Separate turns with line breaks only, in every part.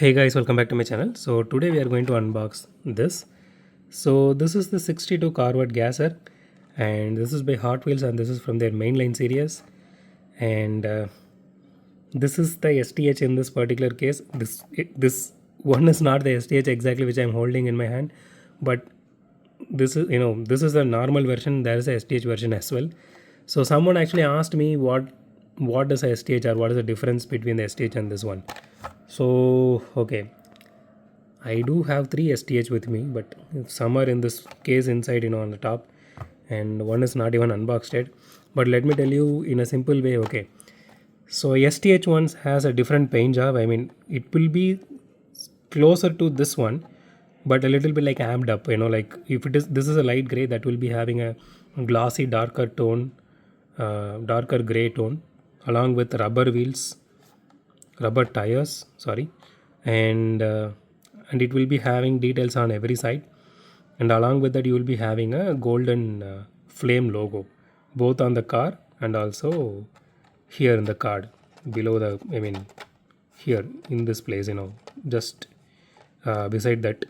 Hey guys, welcome back to my channel. So today we are going to unbox this. So this is the 62 Corvette gasser, and this is by Hot Wheels, and this is from their mainline series. And this is the STH in this particular case. This one is not the STH exactly which I am holding in my hand, but this is the normal version. There is a STH version as well. So someone actually asked me what is a STH, or what is the difference between the STH and this one. So okay, I do have three STH with me, but some are in this case inside, on the top, and one is not even unboxed yet. But let me tell you in a simple way. Okay, so STH ones has a different paint job. I mean, it will be closer to this one, but a little bit like amped up. Like if this is a light gray, that will be having a glossy, darker tone, darker gray tone, along with rubber tires. Sorry, and and it will be having details on every side, and along with that you will be having a golden flame logo, both on the car and also here in the card below the, I mean, here in this place, just beside that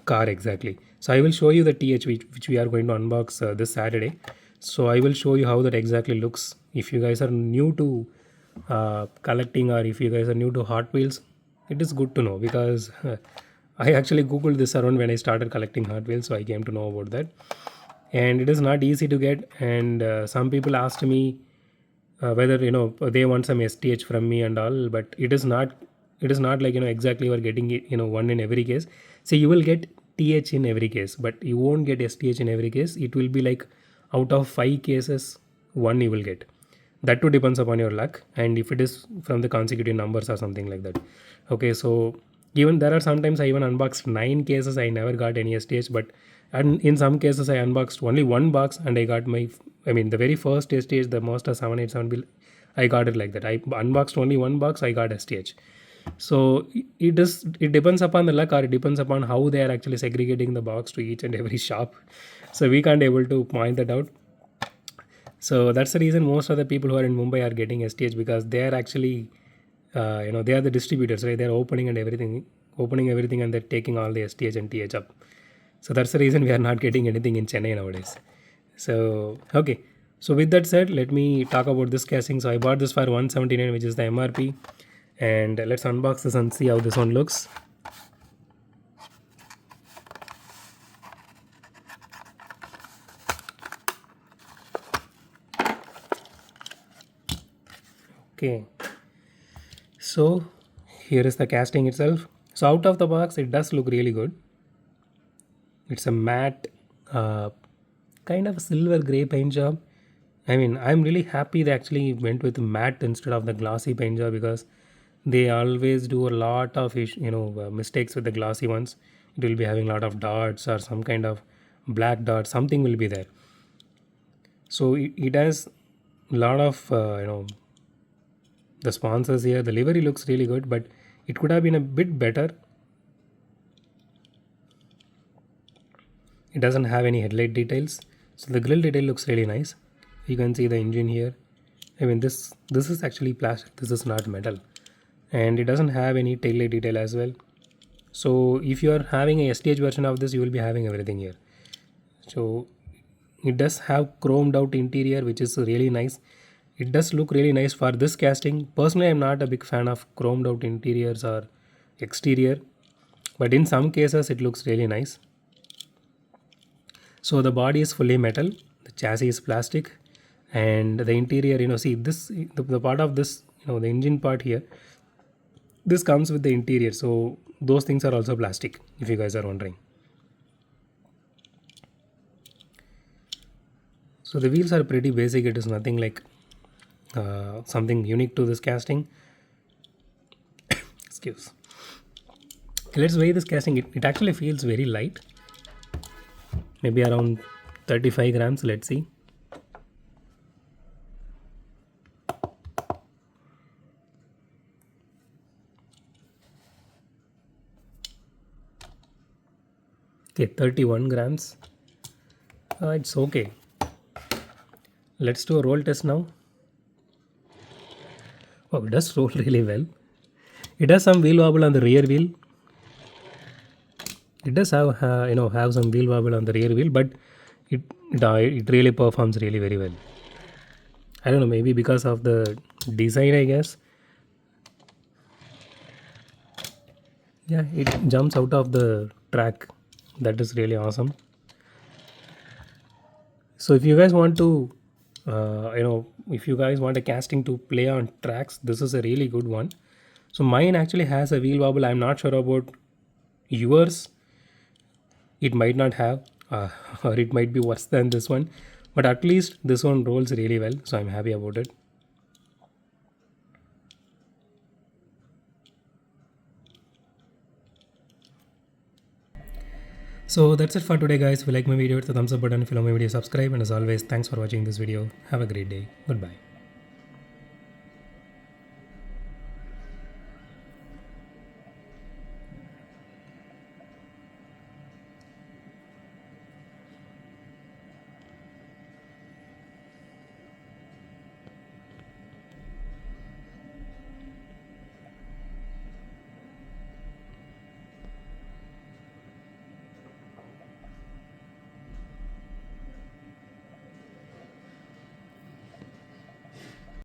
car exactly. So I will show you the which we are going to unbox this Saturday. So I will show you how that exactly looks. If you guys are new to collecting, or if you guys are new to Hot Wheels, it is good to know, because I actually googled this around when I started collecting Hot Wheels, so I came to know about that. And it is not easy to get, and some people asked me whether they want some STH from me and all, but it is not like exactly you are getting it, one in every case. So you will get TH in every case, but you won't get STH in every case. It will be like out of 5 cases, one you will get. That too depends upon your luck, and if it is from the consecutive numbers or something like that. Okay, so even there are sometimes I even unboxed 9 cases, I never got any STH, but and in some cases I unboxed only one box and I got my, I mean, the very first STH, the Monster 787 bill, I got it like that. I unboxed only one box, I got STH. So it depends upon the luck, or it depends upon how they are actually segregating the box to each and every shop. So we can't able to point that out. So that's the reason most of the people who are in Mumbai are getting STH, because they are actually, they are the distributors, right? They're opening everything, and they're taking all the STH and TH up. So that's the reason we are not getting anything in Chennai nowadays. So okay. So with that said, let me talk about this casing. So I bought this for 179, which is the MRP, and let's unbox this and see how this one looks. Okay. So here is the casting itself. So out of the box, it does look really good. It's a matte, uh, kind of silver gray paint job. I mean, I'm really happy they actually went with matte instead of the glossy paint job, because they always do a lot of mistakes with the glossy ones. It will be having a lot of dots or some kind of black dot. Something will be there. So it has a lot of the sponsors here. The livery looks really good, but it could have been a bit better. It doesn't have any headlight details, so the grill detail looks really nice. You can see the engine here. I mean, this is actually plastic, this is not metal, and it doesn't have any taillight detail as well. So if you are having a STH version of this, you will be having everything here. So it does have chromed out interior, which is really nice. It does look really nice for this casting. Personally, I'm not a big fan of chromed out interiors or exterior, but in some cases it looks really nice. So the body is fully metal, the chassis is plastic, and the interior, see this, the part of this, the engine part here, this comes with the interior. So those things are also plastic, if you guys are wondering. So the wheels are pretty basic. It is nothing like something unique to this casting. Excuse. Let's weigh this casting. It actually feels very light, maybe around 35 grams. Let's see. Okay, 31 grams. It's okay. Let's do a roll test now. Oh, it does roll really well. It has some wheel wobble on the rear wheel. It does have have some wheel wobble on the rear wheel, but it really performs really very well. I don't know, maybe because of the design, I guess. Yeah, it jumps out of the track. That is really awesome. So if you guys want to, if you guys want a casting to play on tracks, this is a really good one. So mine actually has a wheel wobble. I'm not sure about yours. It might not have, or it might be worse than this one. But at least this one rolls really well. So I'm happy about it. So that's it for today, guys. If you like my video, hit the thumbs up button. If you love my video, subscribe. And as always, thanks for watching this video. Have a great day. Goodbye.